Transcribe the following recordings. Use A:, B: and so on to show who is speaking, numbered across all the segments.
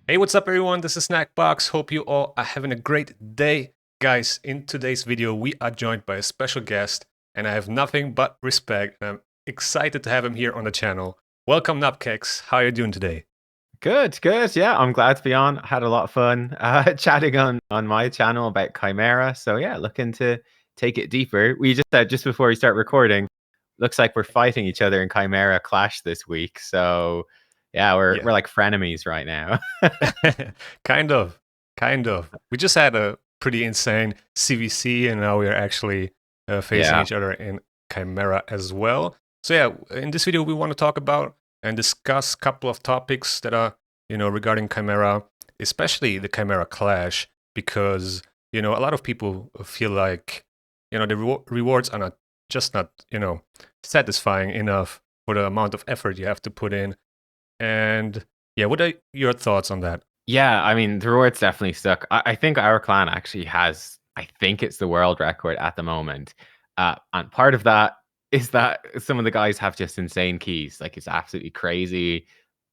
A: Hey, what's up, everyone? This is Snackbox. Hope you all are having a great day. Guys, in today's video, we are joined by a special guest, and I have nothing but respect, and I'm excited to have him here on the channel. Welcome, Nubkeks. How are you doing today?
B: Good, good. Yeah, I'm glad to be on. Had a lot of fun chatting on my channel about Chimera. So yeah, looking to take it deeper. We just said just before we start recording, looks like we're fighting each other in Chimera Clash this week. So yeah, we're
A: Yeah,
B: like frenemies right now.
A: kind of, kind of. We just had a pretty insane CVC, and now we are actually facing
B: Yeah.
A: each other in Chimera as well. So yeah, in this video, we want to talk about and discuss a couple of topics that are, regarding Chimera, especially the Chimera Clash, because a lot of people feel like, the rewards are not just not, satisfying enough for the amount of effort you have to put in. And yeah, what are your thoughts on that?
B: Yeah, I mean, the rewards definitely stuck. I think our clan actually has, I think it's the world record at the moment. And part of that is that some of the guys have just insane keys. Like it's absolutely crazy.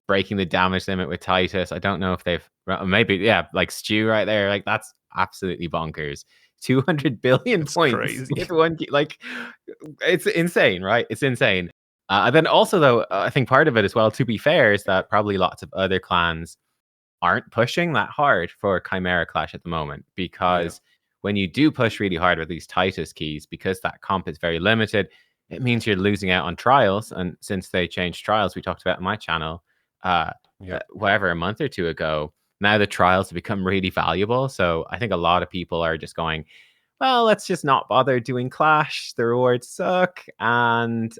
B: Breaking the damage limit with Titus. I don't know if they've maybe, yeah, like Stew right there. Like that's absolutely bonkers. 200 billion
A: It's
B: points
A: crazy.
B: with one key. Like it's insane, right? It's insane. And then also, though, I think part of it as well, to be fair, is that probably lots of other clans aren't pushing that hard for Chimera Clash at the moment
A: Yeah.
B: because when you do push really hard with these Titus keys, because that comp is very limited, it means you're losing out on trials. And since they changed trials, we talked about in my channel,
A: Yeah.
B: whatever, a month or two ago, now the trials have become really valuable. So I think a lot of people are just going, well, let's just not bother doing Clash. The rewards suck. And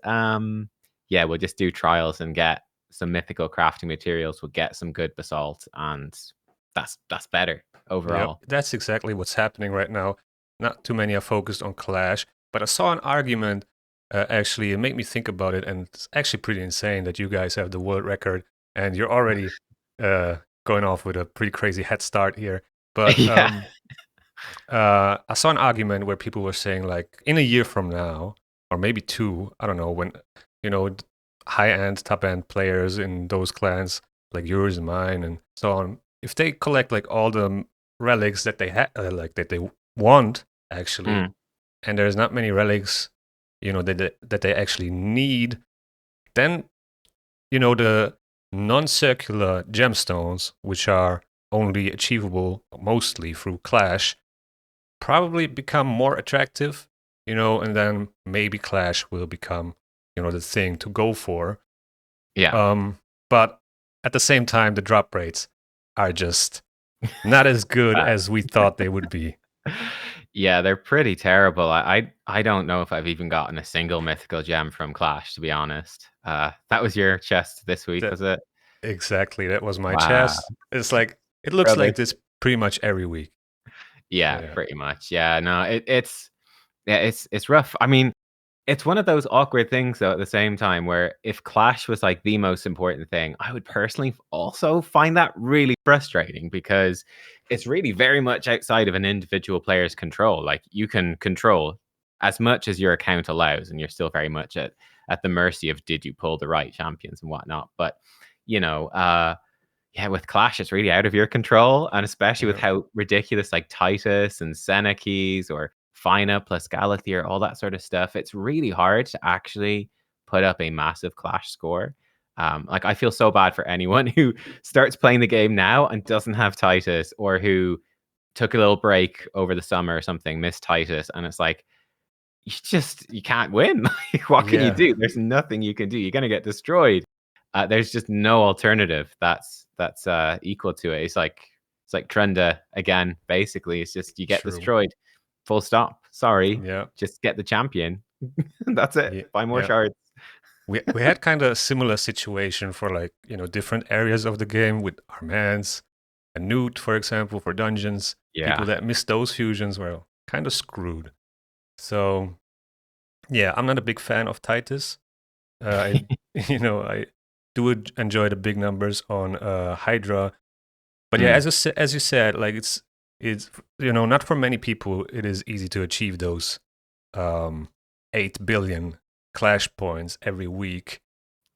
B: yeah, we'll just do trials and get some mythical crafting materials. We'll get some good basalt, and that's better
A: Yep.
B: overall.
A: That's exactly what's happening right now. Not too many are focused on Clash, but I saw an argument actually, it made me think about it, and it's actually pretty insane that you guys have the world record and you're already uh, going off with a pretty crazy head start here. But
B: Yeah.
A: I saw an argument where people were saying, like, in a year from now, or maybe two, I don't know, when, high end, top end players in those clans, like yours and mine, and so on, if they collect like all the relics that they like that they want actually,
B: Mm,
A: and there's not many relics, that they actually need, then the non-circular gemstones, which are only achievable mostly through Clash, probably become more attractive, and then maybe Clash will become, the thing to go for.
B: yeah.
A: But at the same time, the drop rates are just not as good
B: Uh,
A: as we thought they would be.
B: yeah, they're pretty terrible. I don't know if I've even gotten a single mythical gem from Clash, to be honest. That was your chest this week,
A: That
B: was it?
A: exactly that was my
B: Wow,
A: chest. It's like it looks like
B: rubbish.
A: this pretty much every week.
B: Yeah,
A: Yeah.
B: pretty much. Yeah, no, it's yeah, it's rough. I mean, it's one of those awkward things though at the same time where if Clash was like the most important thing, I would personally also find that really frustrating because it's really very much outside of an individual player's control. Like you can control as much as your account allows, and you're still very much at the mercy of did you pull the right champions and whatnot. But you know, yeah, with Clash, it's really out of your control, and especially with
A: Yeah.
B: how ridiculous like Titus and Senna keys or Fina plus Galathier, all that sort of stuff. It's really hard to actually put up a massive Clash score. Like I feel so bad for anyone who starts playing the game now and doesn't have Titus, or who took a little break over the summer or something, missed Titus, and it's like you can't win. What can you
A: Yeah.
B: do? There's nothing you can do. You're gonna get destroyed. There's just no alternative that's equal to it. It's like Trenda again. Basically, it's just you get
A: True.
B: destroyed. Full stop. Sorry,
A: Yeah.
B: just get the champion. That's it.
A: Yeah.
B: Buy more
A: Yeah.
B: shards.
A: We had kind of a similar situation for, like, different areas of the game with Armands and Newt, for example, for dungeons. People
B: Yeah.
A: that missed those fusions were kind of screwed. So yeah, I'm not a big fan of Titus. I I do enjoy the big numbers on Hydra, but yeah,
B: Mm,
A: as you said, like it's not for many people it is easy to achieve those um 8 billion clash points every week.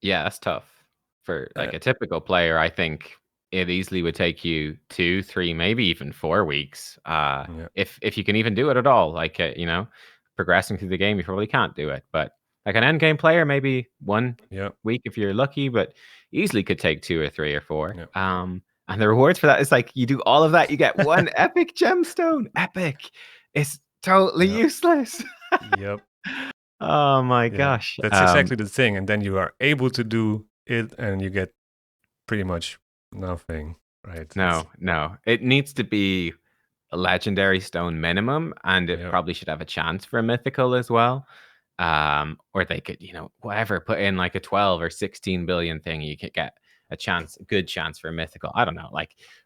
B: yeah, that's tough for
A: Uh,
B: like a typical player. I think it easily would take you 2, 3, maybe even 4 weeks.
A: Yeah.
B: If you can even do it at all, like progressing through the game, you probably can't do it. But like an end game player, maybe 1
A: Yeah.
B: week if you're lucky, but easily could take 2 or 3 or 4.
A: Yeah.
B: And the rewards for that is like you do all of that, you get 1 epic gemstone. Epic. It's totally
A: Yeah.
B: useless.
A: Yep.
B: Oh my
A: Yeah.
B: gosh.
A: That's exactly the thing. And then you are able to do it and you get pretty much nothing, right?
B: No. It needs to be a legendary stone minimum, and it
A: Yeah.
B: probably should have a chance for a mythical as well. Or they could, whatever, put in like a 12 or 16 billion thing, you could get a good chance for a mythical. I don't know,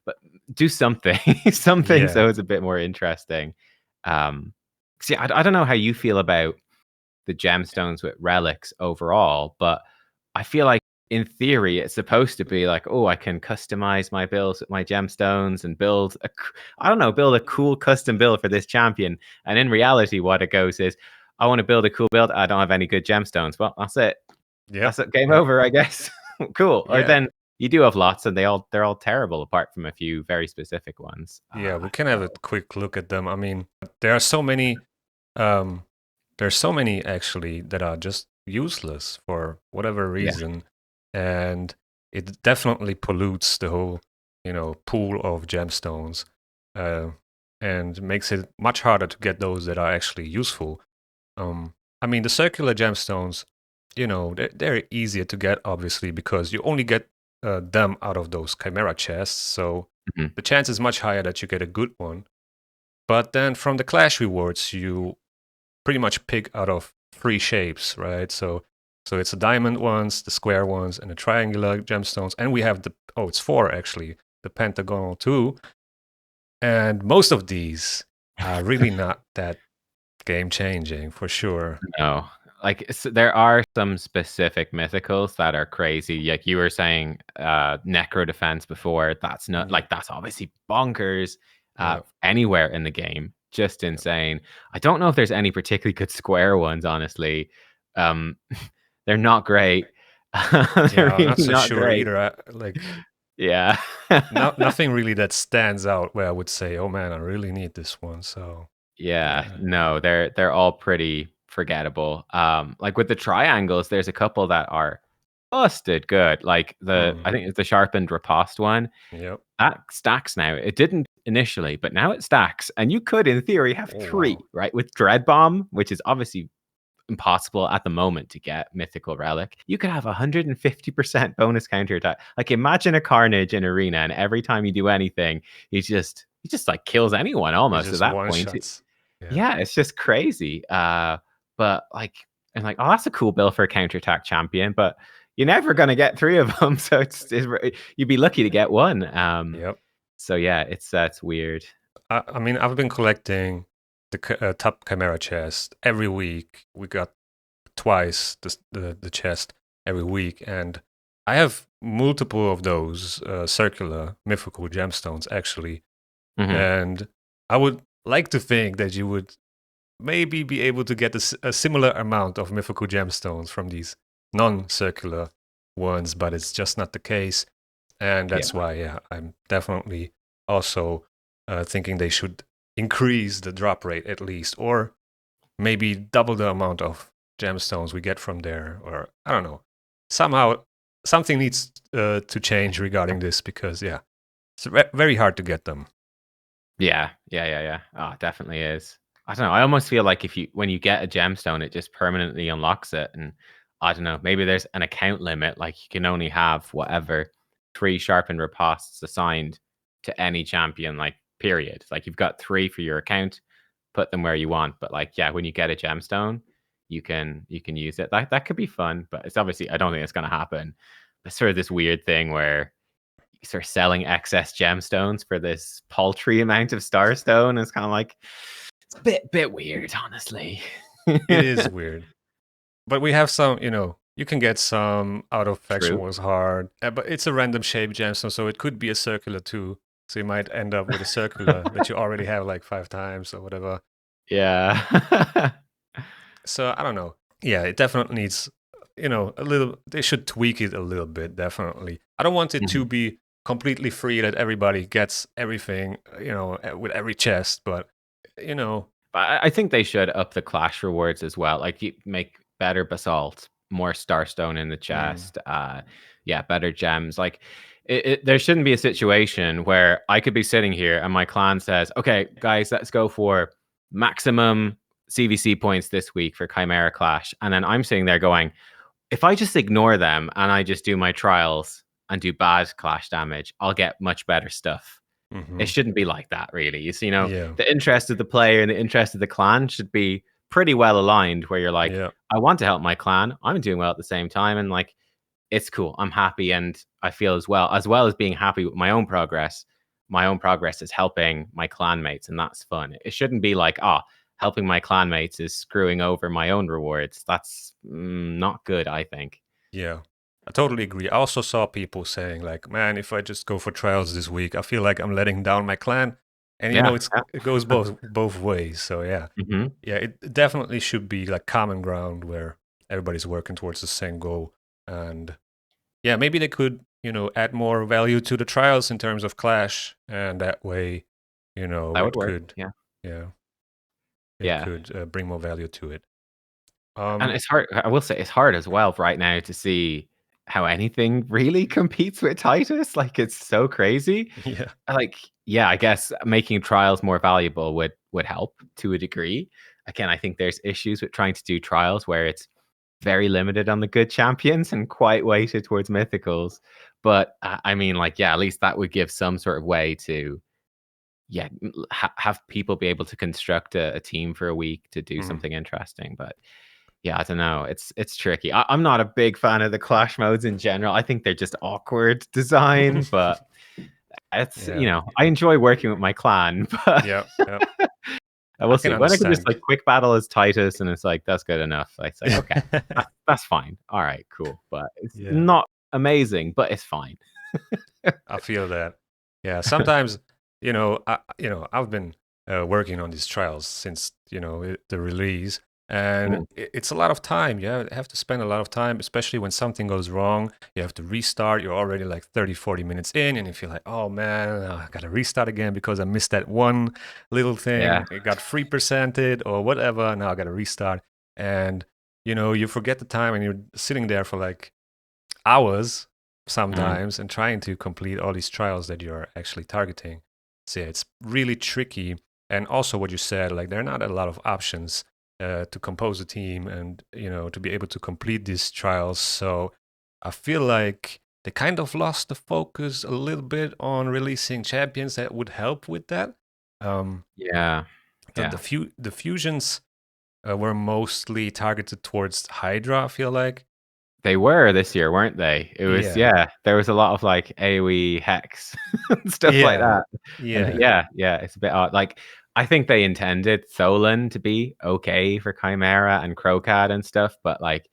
B: but do something, something
A: Yeah.
B: so it's a bit more interesting. See, I don't know how you feel about the gemstones with relics overall, but I feel like in theory it's supposed to be like, oh, I can customize my builds with my gemstones and build a cool custom build for this champion. And in reality, what it goes is, I want to build a cool build. I don't have any good gemstones. Well, that's it.
A: Yep.
B: That's it. Game
A: Yep.
B: over, I guess. Cool. Or
A: Yeah.
B: then you do have lots, and they're all terrible apart from a few very specific ones.
A: Yeah, we can have a quick look at them. I mean, there are so many there's so many actually that are just useless for whatever
B: Yeah.
A: reason. And it definitely pollutes the whole, pool of gemstones. And makes it much harder to get those that are actually useful. I mean, the circular gemstones, they're easier to get, obviously, because you only get them out of those chimera chests. So
B: Mhm.
A: the chance is much higher that you get a good one. But then from the Clash rewards, you pretty much pick out of 3 shapes, right? So it's the diamond ones, the square ones, and the triangular gemstones. And we have it's 4 actually, the pentagonal too. And most of these are really not that game changing for sure.
B: No. There are some specific mythicals that are crazy. Like you were saying, necro defense before. That's not
A: Yeah.
B: that's obviously bonkers.
A: Yeah.
B: Anywhere in the game, just insane. I don't know if there's any particularly good square ones. Honestly, um, they're not great. They're
A: Yeah, I'm
B: really
A: not so
B: not
A: sure
B: great.
A: either.
B: Yeah.
A: Nothing really that stands out where I would say, oh man, I really need this one. So
B: Yeah,
A: yeah.
B: no, they're all pretty forgettable. Like with the triangles, there's a couple that are busted good. Like I think it's the sharpened riposte one.
A: Yep.
B: That stacks now. It didn't initially, but now it stacks. And you could, in theory, have
A: Oh
B: 3,
A: wow.
B: right? With Dread Bomb, which is obviously impossible at the moment to get Mythical Relic. You could have 150% bonus counterattack. Like imagine a Carnage in Arena, and every time you do anything, he just like kills anyone
A: It's
B: almost at
A: just
B: that
A: one
B: point.
A: shots. Yeah.
B: Yeah, it's just crazy. But oh, that's a cool build for a counterattack champion, but you're never gonna get 3 of them, so you'd be lucky to get 1.
A: Yep.
B: So yeah, it's weird.
A: I mean, I've been collecting the top chimera chest every week. We got twice the chest every week, and I have multiple of those circular mythical gemstones actually.
B: Mhm.
A: And I would like to think that you would maybe be able to get a similar amount of mythical gemstones from these non-circular ones, but it's just not the case. And that's
B: Yeah.
A: why, yeah, I'm definitely also thinking they should increase the drop rate at least, or maybe double the amount of gemstones we get from there, or I don't know. Somehow, something needs to change regarding this because, yeah, it's very hard to get them.
B: Yeah. Oh, it definitely is. I don't know. I almost feel like when you get a gemstone, it just permanently unlocks it. And I don't know, maybe there's an account limit. Like you can only have whatever 3 sharpened ripostes assigned to any champion, like period. Like you've got 3 for your account, put them where you want. But like, yeah, when you get a gemstone, you can use it. That could be fun, but it's obviously I don't think it's gonna happen. It's sort of this weird thing where sort of selling excess gemstones for this paltry amount of starstone. It's kind of like it's a bit weird, honestly.
A: It is weird. But we have some, you can get some out of Faction
B: True.
A: Wars Hard, but it's a random shape gemstone, so it could be a circular too. So you might end up with a circular that you already have like 5 times or whatever.
B: Yeah.
A: So I don't know. Yeah, it definitely needs, a little, they should tweak it a little bit, definitely. I don't want it to
B: Mhm.
A: be completely free that everybody gets everything, with every chest. But you know,
B: But I think they should up the clash rewards as well. Like you make better basalt, more starstone in the
A: mm,
B: chest, yeah, better gems. Like there shouldn't be a situation where I could be sitting here and my clan says, "Okay, guys, let's go for maximum CVC points this week for Chimera Clash," and then I'm sitting there going, "If I just ignore them and I just do my trials and do bad clash damage, I'll get much better stuff." It
A: hmm
B: shouldn't be like that, really.
A: yeah,
B: The interest of the player and the interest of the clan should be pretty well aligned, where you're like,
A: yeah,
B: I want to help my clan. I'm doing well at the same time. And like, it's cool. I'm happy. And I feel as well as being happy with my own progress is helping my clanmates. And that's fun. It shouldn't be like, helping my clanmates is screwing over my own rewards. That's not good, I think.
A: yeah. I totally agree. I also saw people saying like, "Man, if I just go for trials this week, I feel like I'm letting down my clan." And
B: Yeah.
A: it goes both ways. So yeah,
B: Hmm.
A: yeah, it definitely should be like common ground where everybody's working towards the same goal. And yeah, maybe they could, add more value to the trials in terms of clash, and that way,
B: That would
A: it
B: work.
A: could,
B: Yeah.
A: yeah, it
B: Yeah.
A: could bring more value to it.
B: And
A: Um,
B: it's hard. I will say it's hard as well right now to see how anything really competes with Titus. Like it's so crazy.
A: yeah,
B: Like, yeah, I guess making trials more valuable would help to a degree. Again, I think there's issues with trying to do trials where it's very limited on the good champions and quite weighted towards mythicals. But I mean, like, yeah, at least that would give some sort of way to, yeah, have people be able to construct a team for a week to do
A: mhm,
B: something interesting. But yeah, I don't know. It's tricky. I'm not a big fan of the clash modes in general. I think they're just awkward design, but it's
A: yeah,
B: I enjoy working with my clan, but
A: yeah, yeah.
B: I
A: I
B: will
A: can
B: see. When I can just
A: understand.
B: like quick battle as Titus and it's like that's good enough. I say, okay, that's fine. All right, cool. But it's
A: Yeah,
B: not amazing, but it's fine.
A: I feel that. Yeah, sometimes, I've been working on these trials since, the release, and
B: Mm,
A: it's a lot of time. You have to spend a lot of time, especially when something goes wrong. You have to restart. You're already like 30, 40 minutes in, and you feel like, oh man, I got to restart again because I missed that one little
B: yeah.
A: thing. It got 3%ed or whatever. Now I got to restart. And, you forget the time and you're sitting there for like hours
B: Mm,
A: sometimes and trying to complete all these trials that you're actually targeting. So yeah, it's really tricky. And also what you said, like there are not a lot of options to compose a team and to be able to complete these trials. So I feel like they kind of lost the focus a little bit on releasing champions that would help with that. Um,
B: yeah.
A: the
B: Yeah.
A: the fusions were mostly targeted towards Hydra. I feel like.
B: They were this year, weren't they? It was,
A: Yeah.
B: yeah, there was a lot of like AoE hex and stuff like
A: Yeah.
B: that. And
A: Yeah.
B: yeah, it's a bit odd. Like, I think they intended Tholen to be okay for Chimera and Crocad and stuff, but like,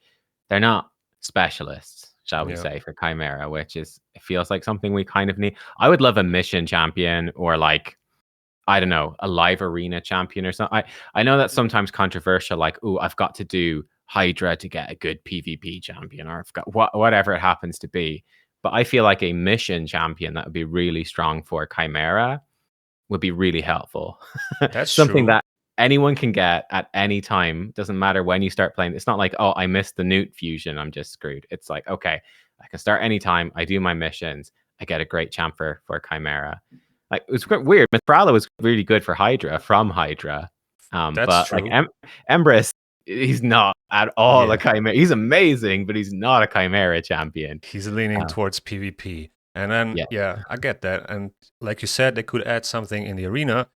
B: they're not specialists, shall we
A: Yeah.
B: say, for Chimera, which is, it feels like something we kind of need. I would love a mission champion or like, I don't know, a live arena champion or something. I know that's sometimes controversial, like, oh, I've got to do Hydra to get a good PvP champion, or I've got whatever it happens to be. But I feel like a mission champion that would be really strong for Chimera would be really helpful.
A: That's
B: Something
A: true.
B: that anyone can get at any time. Doesn't matter when you start playing. It's not like, oh, I missed the Newt fusion, I'm just screwed. It's like, okay, I can start anytime. I do my missions. I get a great champ for Chimera. Like it was quite weird. Mithrala was really good for Hydra from Hydra.
A: That's
B: But like
A: true.
B: Empress, he's not at all a
A: Yeah.
B: Chimera. He's amazing, but he's not a Chimera champion.
A: He's leaning
B: Uh,
A: towards PvP. And then,
B: yeah.
A: yeah, I get that. And like you said, they could add something in the arena,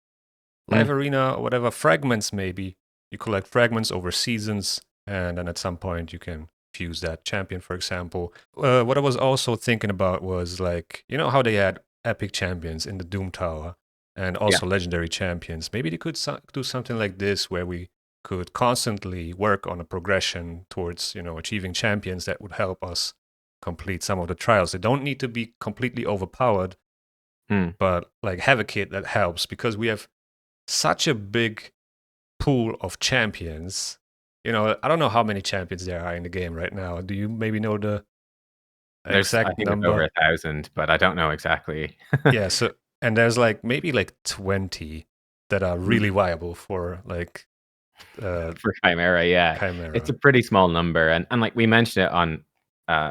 A: live
B: Mm,
A: arena, or whatever, fragments maybe. You collect fragments over seasons, and then at some point you can fuse that champion, for example. What I was also thinking about was like, you know how they had epic champions in the Doom Tower and
B: yeah.
A: also legendary champions. Maybe they could do something like this where we could constantly work on a progression towards, achieving champions that would help us complete some of the trials. They don't need to be completely overpowered,
B: Mm.
A: but like have a kit that helps because we have such a big pool of champions. I don't know how many champions there are in the game right now. Do you maybe know
B: There's, I
A: exact
B: think it's over
A: number.
B: 1,000, but I don't know exactly.
A: Yeah, so and there's like maybe like 20 that are really
B: Mm.
A: viable for like
B: For Chimera, yeah. It's
A: Chimera.
B: a pretty small number, and like we mentioned it on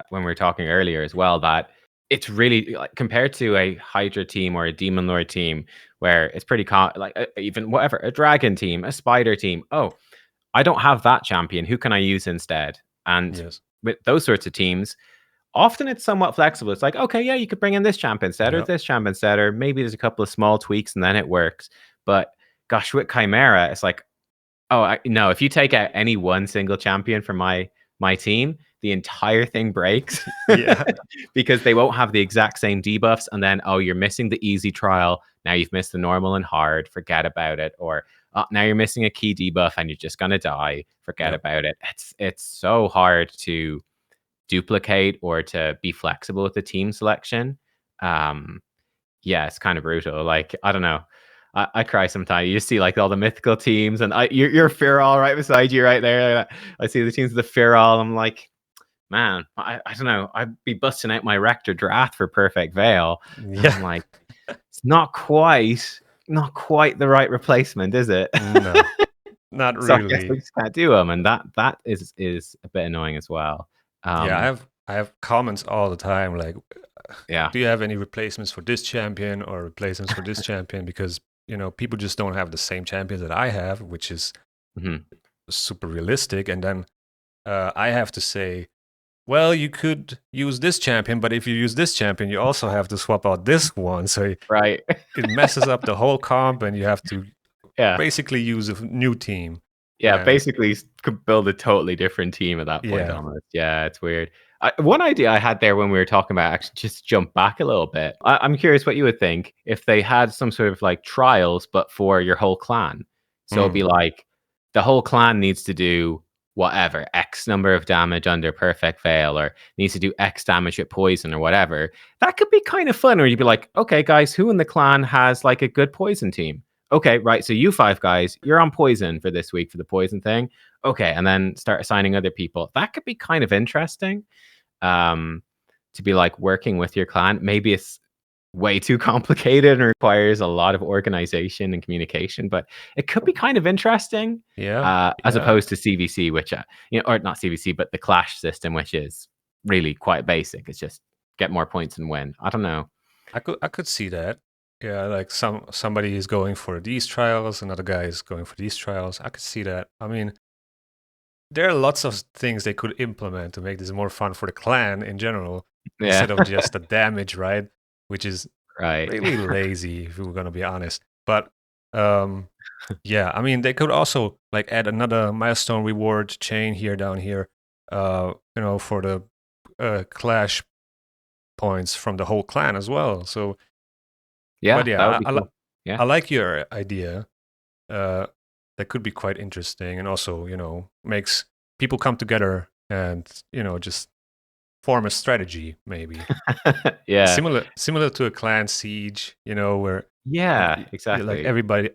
B: when we were talking earlier as well, that it's really like compared to a Hydra team or a Demon Lord team, where it's pretty like even whatever, a Dragon team, a Spider team. Oh, I don't have that champion. Who can I use instead? And
A: Yes.
B: with those sorts of teams, often it's somewhat flexible. It's like, okay, yeah, you could bring in this champ instead, or
A: Yep.
B: this champ instead, or maybe there's a couple of small tweaks and then it works. But gosh, with Chimera, it's like, oh no, if you take out any one single champion from my team, the entire thing breaks
A: Yeah.
B: because they won't have the exact same debuffs. And then, oh, you're missing the easy trial. Now you've missed the normal and hard. Forget about it. Or now you're missing a key debuff and you're just gonna die. Forget
A: Yep.
B: about it. It's so hard to duplicate or to be flexible with the team selection. Yeah, it's kind of brutal. Like, I don't know. I cry sometimes. You just see like all the mythical teams, and you're Feral right beside you right there. I see the teams of the Feral. I'm like, man, I don't know. I'd be busting out my Rector Drath for Perfect Veil, and
A: Yeah.
B: I'm like, it's not quite the right replacement, is it?
A: No, not
B: So I guess we
A: really.
B: just can't do them, and that is a bit annoying as well.
A: Yeah,
B: Um,
A: I have comments all the time like,
B: yeah.
A: do you have any replacements for this champion or replacements for this champion? Because, people just don't have the same champions that I have, which is
B: Mhm.
A: super realistic. And then I have to say, well, you could use this champion, but if you use this champion, you also have to swap out this one. So
B: Right.
A: it messes up the whole comp, and you have to
B: Yeah.
A: basically use a new team.
B: Yeah,
A: And
B: basically could build a totally different team at that point
A: yeah,
B: almost. Yeah, it's weird. One idea I had there when we were talking about actually just jump back a little bit. I'm curious what you would think if they had some sort of like trials, but for your whole clan. So it'd be
A: mm,
B: like the whole clan needs to do whatever X number of damage under Perfect Veil, or needs to do X damage with poison or whatever. That could be kind of fun. Where you'd be like, okay, guys, who in the clan has like a good poison team? Okay, right. So you five guys, you're on poison for this week for the poison thing. Okay, and then start assigning other people. That could be kind of interesting. Um, to be like working with your clan. Maybe it's way too complicated and requires a lot of organization and communication, but it could be kind of interesting.
A: yeah,
B: As
A: yeah.
B: opposed to CVC, which or not CVC, but the Clash system, which is really quite basic. It's just get more points and win. I don't know.
A: I could see that. Yeah, like somebody is going for these trials, another guy is going for these trials. I could see that. I mean, there are lots of things they could implement to make this more fun for the clan in general,
B: Yeah.
A: instead of just the damage, right? Which is
B: Right.
A: really lazy, if we're gonna be honest. But um, yeah, I mean, they could also like add another milestone reward chain here down here, for the clash points from the whole clan as well. So, but
B: Yeah,
A: yeah,
B: that would be cool. Yeah.
A: I like your idea. Uh, that could be quite interesting, and also, makes people come together and just form a strategy, maybe
B: Yeah.
A: similar to a clan siege, where like
B: Yeah,
A: like
B: exactly.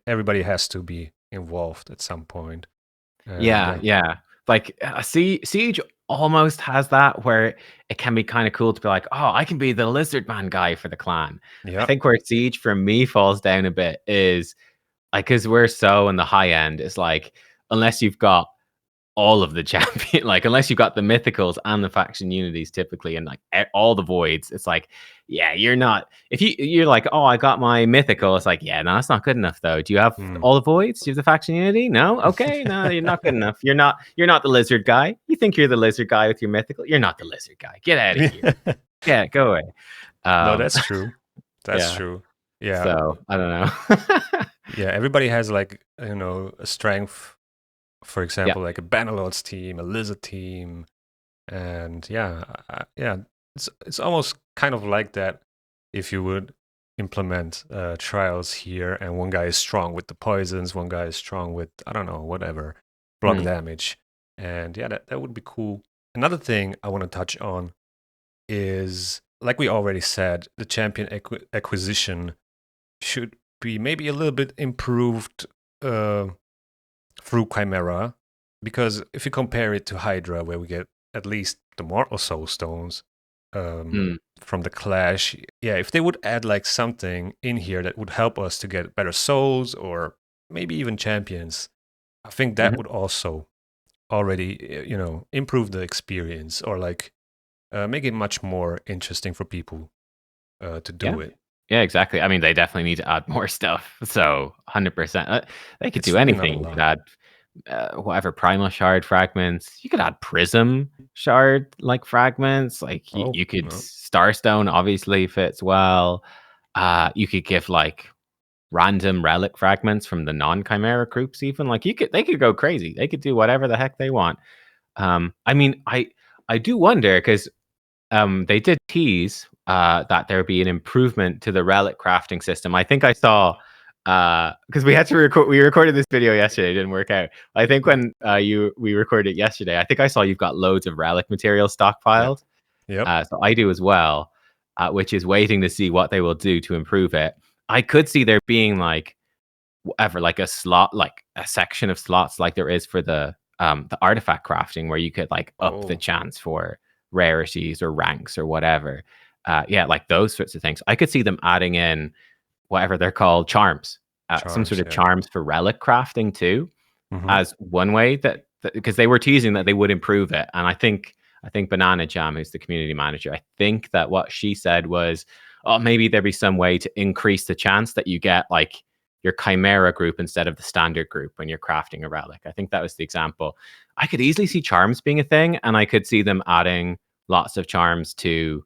A: everybody has to be involved at some point. And
B: Yeah,
A: yeah,
B: yeah. Like, Siege almost has that where it can be kinda cool to be like, "Oh, I can be the lizard man guy for the clan." I
A: yeah,
B: think where Siege for me falls down a bit is, like, 'cause we're so in the high end, it's like, unless you've got all of the champion like, unless you've got the mythicals and the faction unities typically and, like, all the voids, it's like, yeah, you're not if you're like, "Oh, I got my mythical," it's like, "Yeah, no, that's not good enough, though. Do you have
A: mm.
B: all the voids? Do you have the faction unity? No? Okay, no, you're not good enough. You're not the lizard guy. You think you're the lizard guy with your mythical? You're not the lizard guy. Get out of here. Yeah, go away."
A: No,
B: Um,
A: that's true. That's
B: yeah,
A: true. Yeah,
B: so, I don't know.
A: yeah. Everybody has like a strength. For
B: Yeah.
A: example, like a Bannerlord's team, a Lizard team, and yeah, yeah. It's almost kind of like that if you would implement trials here, and one guy is strong with the poisons, one guy is strong with, I don't know, whatever, block
B: Mm,
A: damage, and yeah, that would be cool. Another thing I want to touch on is, like we already said, the champion acquisition should be maybe a little bit improved uh, through Chimera, because if you compare it to Hydra, where we get at least the Mortal Soul Stones,
B: Mm.
A: from the Clash. Yeah, if they would add like something in here that would help us to get better souls or maybe even champions, I think that
B: Mhm.
A: would also already, improve the experience or like make it much more interesting for people to
B: Yeah.
A: do it.
B: Yeah, exactly. I mean, they definitely need to add more stuff. So 100%. They could
A: It's
B: do
A: really not a
B: anything. You could
A: lot.
B: add whatever primal shard fragments. You could add prism shard like fragments. Like
A: Oh,
B: you could
A: no.
B: starstone obviously fits well. You could give like random relic fragments from the non-chimera groups even. Like they could go crazy. They could do whatever the heck they want. I mean, I do wonder because they did tease that there would be an improvement to the relic crafting system. I think I saw because we had to record. We recorded this video yesterday. It didn't work out. I think when we recorded it yesterday, I think I saw you've got loads of relic material
A: Yeah.
B: stockpiled.
A: Yep.
B: So I do as well, which is waiting to see what they will do to improve it. I could see there being like whatever, like a slot, like a section of slots, like there is for the artifact crafting, where you could like up the
A: Oh,
B: chance for rarities or ranks or whatever. Yeah, like those sorts of things. I could see them adding in whatever they're called charms, some sort
A: charms.
B: of
A: Yeah.
B: charms for relic crafting too,
A: Hmm.
B: as one way that because they were teasing that they would improve it, and I think Banana Jam, who's the community manager, I think that what she said was, oh, maybe there'd be some way to increase the chance that you get like your chimera group instead of the standard group when you're crafting a relic. I think that was the example. I could easily see charms being a thing, and I could see them adding lots of charms to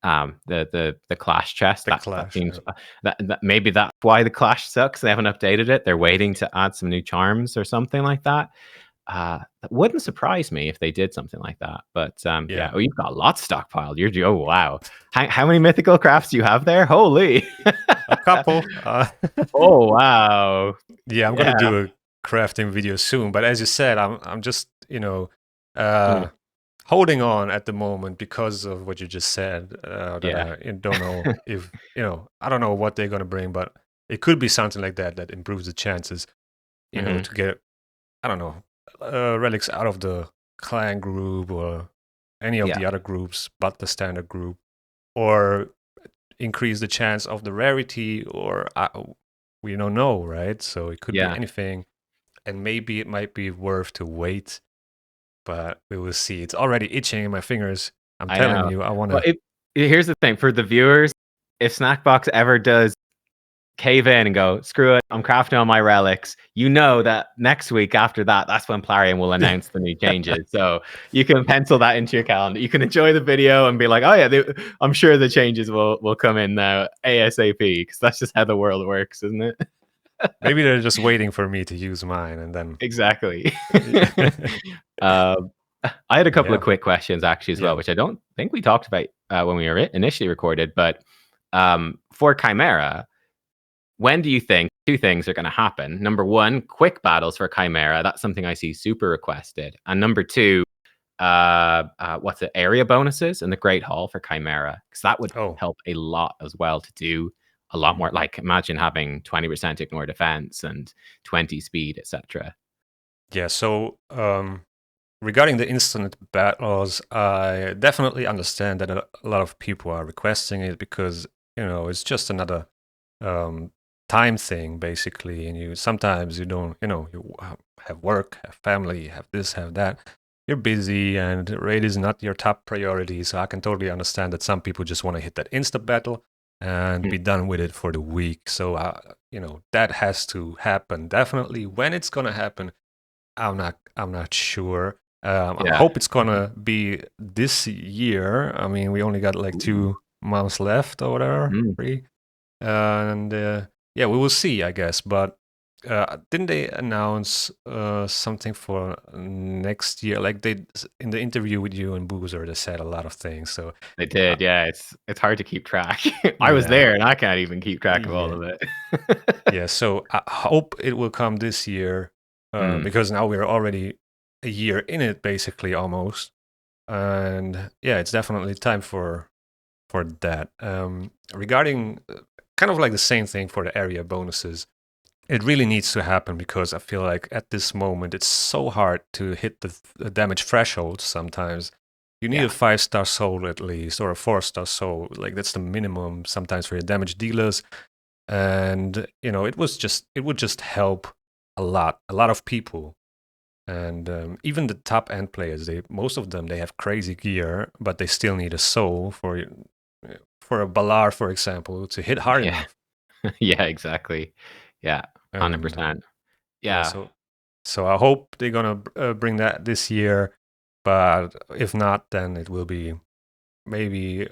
B: the clash chest.
A: The
B: That
A: Clash.
B: seems
A: Yeah.
B: that maybe that's why the clash sucks. They haven't updated it. They're waiting to add some new charms or something like that. That wouldn't surprise me if they did something like that. But yeah.
A: Yeah.
B: Oh, you've got lots stockpiled. Oh wow. How many mythical crafts do you have there? Holy.
A: A couple.
B: Oh wow.
A: Yeah, I'm gonna
B: Yeah.
A: do a crafting video soon. But as you said, I'm just
B: Mm,
A: uh, holding on at the moment because of what you just said. That
B: yeah.
A: I don't know if I don't know what they're gonna bring, but it could be something like that that improves the chances.
B: Hmm.
A: To get I don't know relics out of the clan group or any of
B: Yeah.
A: the other groups, but the standard group, or increase the chance of the rarity, or we don't know, right? So it could be
B: Yeah.
A: anything, and maybe it might be worth to wait, but we will see. It's already itching in my fingers. I'm
B: I
A: telling
B: know.
A: you, I want
B: Well,
A: to.
B: here's the thing for the viewers. If Snackbox ever does cave in and go, screw it, I'm crafting all my relics, you know that next week after that, that's when Plarium will announce the new changes. So you can pencil that into your calendar. You can enjoy the video and be like, oh yeah, I'm sure the changes will come in now ASAP, because that's just how the world works, isn't it?
A: Maybe they're just waiting for me to use mine, and then.
B: Exactly. um, I had a couple of
A: Yeah,
B: quick questions actually as well,
A: yeah.
B: which I don't think we talked about when we were initially recorded. But for Chimera, when do you think two things are going to happen? Number one, quick battles for Chimera. That's something I see super requested. And number two, what's it? Area bonuses in the Great Hall for Chimera, because that would
A: Oh,
B: help a lot as well to do a lot more.
A: mhm.
B: Like imagine having 20% ignore defense and 20 speed, etc.
A: Yeah. So, regarding the instant battles, I definitely understand that a lot of people are requesting it because it's just another um, time thing basically, and you sometimes you don't, you have work, have family, have this, have that. You're busy, and raid is not your top priority. So I can totally understand that some people just want to hit that instant battle and
B: Mm.
A: be done with it for the week. So that has to happen definitely. When it's gonna happen, I'm not sure. I
B: Yeah.
A: hope it's gonna be this year. I mean, we only got like
B: Ooh.
A: 2 months left or whatever,
B: Mm.
A: three, and yeah, we will see, I guess. But didn't they announce something for next year? Like they in the interview with you and Boozer, they said a lot of things. So
B: They
A: uh,
B: did, yeah. It's hard to keep track. I was
A: yeah,
B: there, and I can't even keep track of all
A: yeah,
B: of it.
A: yeah. So I hope it will come this year
B: Mm,
A: because now we're already a year in it, basically almost. And yeah, it's definitely time for that. Regarding kind of like the same thing for the area bonuses, it really needs to happen because I feel like at this moment it's so hard to hit the damage threshold sometimes. you need a 5-star soul at least, or a 4-star soul. Like that's the minimum sometimes for your damage dealers. And it would just help a lot of people. And even the top end players, most of them, they have crazy gear, but they still need a soul for a Balar, for example, to hit hard
B: Yeah.
A: enough.
B: Yeah, exactly. Yeah,
A: And
B: 100%.
A: yeah,
B: Yeah.
A: so I hope they're gonna bring that this year, but if not, then it will be maybe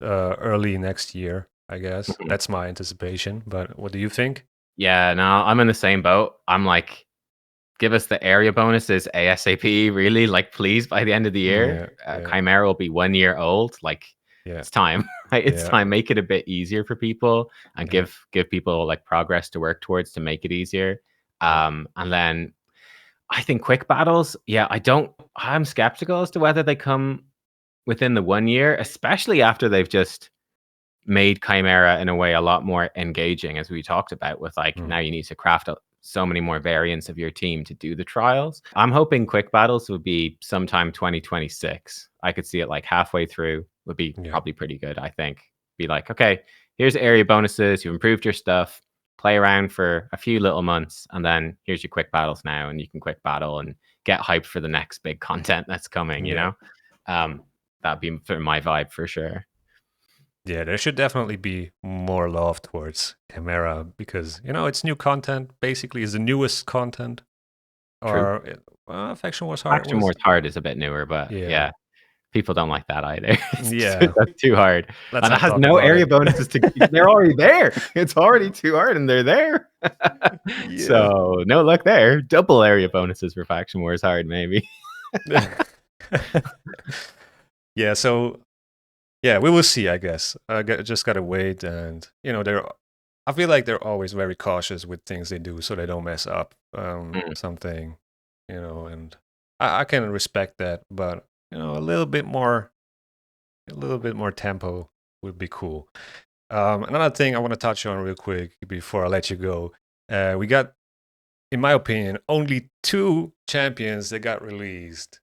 A: early next year, I guess.
B: Mhm.
A: That's my anticipation. But what do you think?
B: Yeah, no, I'm in the same boat. I'm like, give us the area bonuses ASAP, really. Like, please, by the end of the year,
A: Yeah, yeah,
B: Chimera will be 1 year old. Like,
A: yeah,
B: it's time. Right? It's
A: yeah,
B: time. Make it a bit easier for people and
A: yeah,
B: give people like progress to work towards to make it easier.
A: yeah.
B: And then I think quick battles, yeah, I'm skeptical as to whether they come within the 1 year, especially after they've just made Chimera in a way a lot more engaging, as we talked about, with like
A: Mm,
B: now you need to craft so many more variants of your team to do the trials. I'm hoping quick battles would be sometime 2026. I could see it like halfway through would be
A: yeah,
B: probably pretty good. I think be like, okay, here's area bonuses. You've improved your stuff. Play around for a few little months, and then here's your quick battles now, and you can quick battle and get hyped for the next big content that's coming.
A: yeah,
B: Um, that'd be for my vibe for sure.
A: yeah. There should definitely be more love towards Chimera because it's new content. Basically, is the newest content.
B: True.
A: Or Faction Wars Heart
B: Faction
A: was.
B: Wars Hard is a bit newer, but
A: Yeah,
B: yeah, people don't like that either.
A: yeah.
B: That's too hard.
A: Let's
B: And it
A: not
B: has
A: talk
B: no
A: about
B: area
A: it.
B: bonuses to they're already there. It's already too hard and they're there.
A: Yeah.
B: So no luck there. Double area bonuses for Faction Wars Hard, maybe.
A: Yeah. So yeah, we will see. I guess just gotta wait, and they're. I feel like they're always very cautious with things they do, so they don't mess up
B: Mm.
A: something, and I can respect that, but a little bit more tempo would be cool. Another thing I want to touch on real quick before I let you go, we got, in my opinion, only 2 champions that got released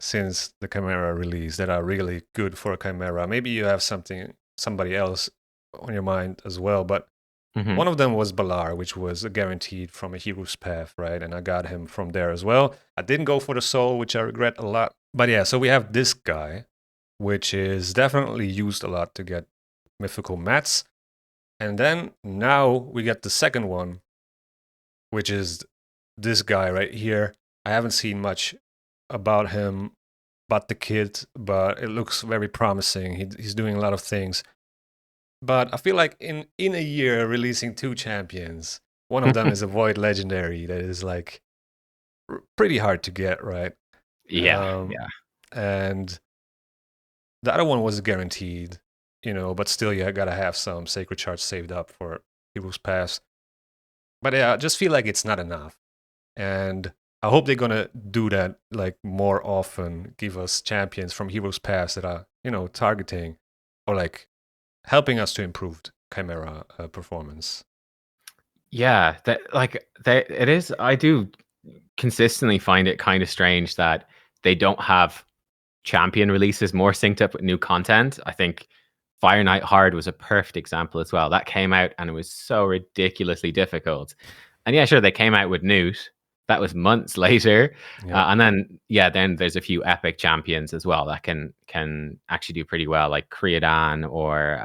A: since the Chimera release that are really good for a Chimera. Maybe you have somebody else on your mind as well, but
B: Mhm.
A: one of them was Balar, which was a guaranteed from a hero's path, right? And I got him from there as well. I didn't go for the soul, which I regret a lot. But yeah, so we have this guy, which is definitely used a lot to get mythical mats. And then now we get the second one, which is this guy right here. I haven't seen much about him but the kid, but it looks very promising. He's doing a lot of things. But I feel like in a year releasing 2 champions, one of them is a Void Legendary that is like pretty hard to get, right?
B: Yeah,
A: Um,
B: yeah.
A: and the other one was guaranteed, but still you gotta have some sacred shards saved up for Heroes Pass. But yeah, I just feel like it's not enough. And I hope they're gonna do that like more often, give us champions from Heroes Pass that are, targeting or like helping us to improve Chimera performance.
B: Yeah, that it is. I do consistently find it kind of strange that they don't have champion releases more synced up with new content. I think Fire Night Hard was a perfect example as well. That came out and it was so ridiculously difficult. And yeah, sure, they came out with Newt. That was months later.
A: Yeah.
B: And then yeah, then there's a few epic champions as well that can actually do pretty well, like Creodan or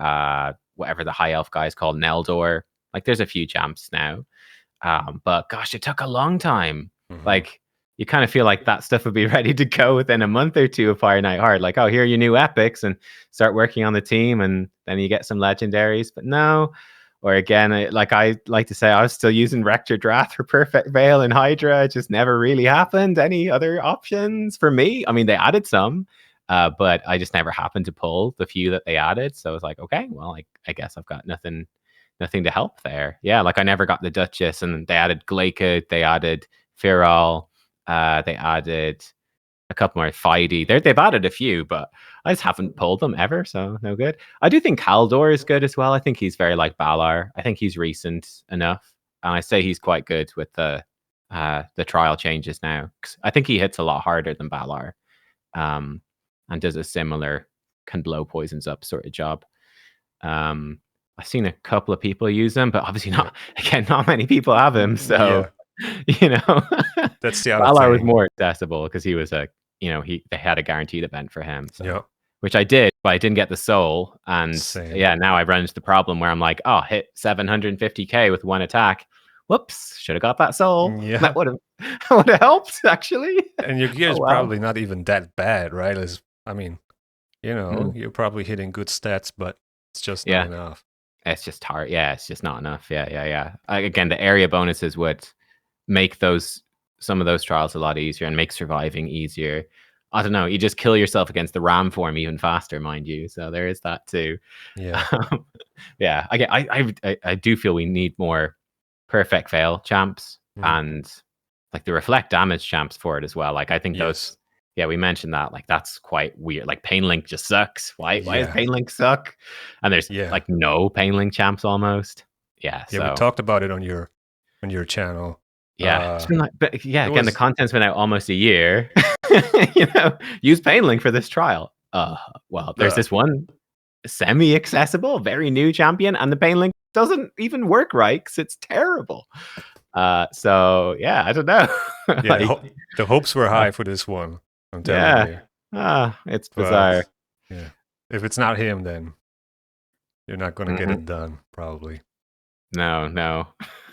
B: whatever the high elf guy is called, Neldor. Like there's a few champs now. But gosh, it took a long time.
A: Hmm.
B: Like you kind of feel like that stuff would be ready to go within a month or two of Fire Night Hard. Like, oh, here are your new epics, and start working on the team, and then you get some legendaries. But no, or again, like I like to say, I was still using Rector Drath for Perfect Veil and Hydra. It just never really happened. Any other options for me? I mean, they added some, but I just never happened to pull the few that they added. So I was like, okay, well, I guess I've got nothing to help there. Yeah, like I never got the Duchess, and they added Glaika, they added Firal, they added a couple more Fidey. They've added a few, but I just haven't pulled them ever, so no good. I do think Kaldor is good as well. I think he's very like Balar. I think he's recent enough, and I say he's quite good with the trial changes now. 'Cause I think he hits a lot harder than Balar. Um, and does a similar can blow poisons up sort of job. I've seen a couple of people use them, but obviously not. Again, not many people have him. So you know,
A: that's the other
B: Valar was
A: thing.
B: more accessible because he was they had a guaranteed event for him. So.
A: Yeah.
B: Which I did, but I didn't get the soul. And
A: Same.
B: yeah, now I run into the problem where I'm like, oh, hit 750k with one attack. Whoops, should have got that soul.
A: Yeah.
B: That would have helped, actually.
A: And your gear is probably not even that bad, right? I mean, you're probably hitting good stats, but it's just not enough.
B: It's just hard. Yeah, it's just not enough. Yeah. Again, the area bonuses would make some of those trials a lot easier and make surviving easier. I don't know. You just kill yourself against the ram form even faster, mind you. So there is that too.
A: Yeah.
B: Yeah. I do feel we need more perfect fail champs and like the reflect damage champs for it as well. Like I think those. Yeah, we mentioned that. Like that's quite weird. Like Pain Link just sucks. Why does Pain Link suck? And there's like no Pain Link champs almost. Yeah.
A: Yeah, we talked about it on your channel.
B: Yeah, it's been again, the content's been out almost a year. Use Pain Link for this trial. Well, there's this one semi-accessible, very new champion, and the Pain Link doesn't even work right because it's terrible. So yeah, I don't know.
A: Yeah, the hopes were high for this one. I'm telling you.
B: It's bizarre.
A: Yeah, if it's not him, then you're not gonna get it done, probably.
B: No.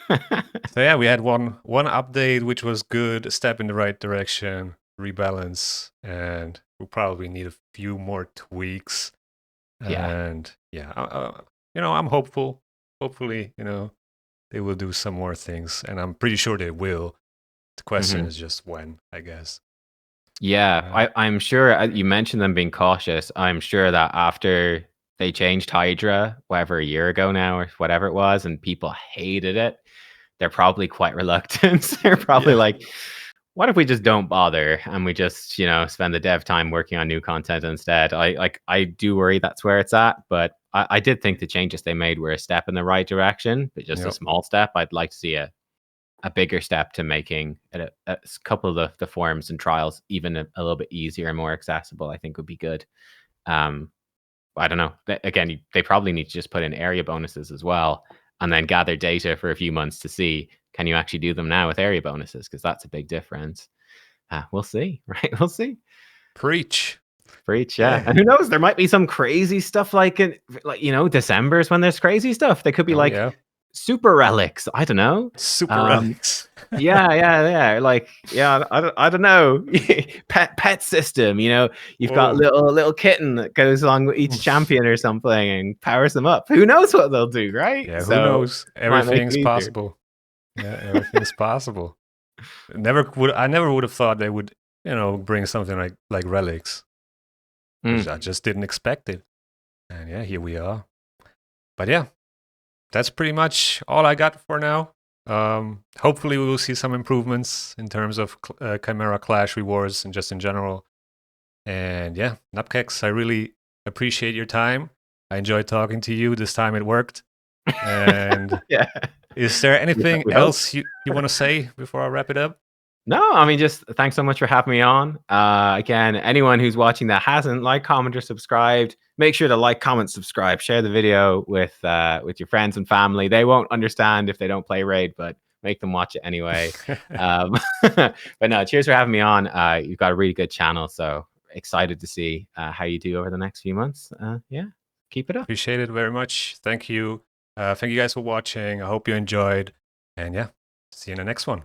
A: So yeah, we had one update which was good, a step in the right direction, rebalance, and we'll probably need a few more tweaks. And I'm hopeful. Hopefully, they will do some more things, and I'm pretty sure they will. The question is just when, I guess.
B: Yeah, I'm sure you mentioned them being cautious. I'm sure that after they changed Hydra, whatever, a year ago now or whatever it was, and people hated it, they're probably quite reluctant. They're probably like, what if we just don't bother and we just, spend the dev time working on new content instead? I do worry that's where it's at, but I did think the changes they made were a step in the right direction, but just a small step. I'd like to see a bigger step to making a couple of the forms and trials even a little bit easier and more accessible. I think would be good. I don't know. Again, they probably need to just put in area bonuses as well, and then gather data for a few months to see, can you actually do them now with area bonuses? Because that's a big difference. We'll see, right? We'll see.
A: Preach,
B: yeah. And who knows? There might be some crazy stuff like December is when there's crazy stuff. They could be super relics. I don't know.
A: Super relics.
B: Yeah. Like, I don't know. Pet system. You've got little kitten that goes along with each champion or something and powers them up. Who knows what they'll do, right?
A: Yeah, who knows? Everything's possible. Yeah, everything's possible. I never would have thought they would, bring something like relics. I just didn't expect it. And yeah, here we are. But yeah, that's pretty much all I got for now. Hopefully we will see some improvements in terms of Chimera Clash Rewards and just in general. And yeah, Nubkeks, I really appreciate your time. I enjoyed talking to you. This time it worked. And is there anything else you want to say before I wrap it up?
B: No, I mean, just thanks so much for having me on. Again, anyone who's watching that hasn't liked, comment, or subscribed, make sure to like, comment, subscribe, share the video with your friends and family. They won't understand if they don't play Raid, but make them watch it anyway. But no, cheers for having me on. You've got a really good channel, so excited to see how you do over the next few months. Keep it up.
A: Appreciate it very much. Thank you. Thank you guys for watching. I hope you enjoyed. And yeah, see you in the next one.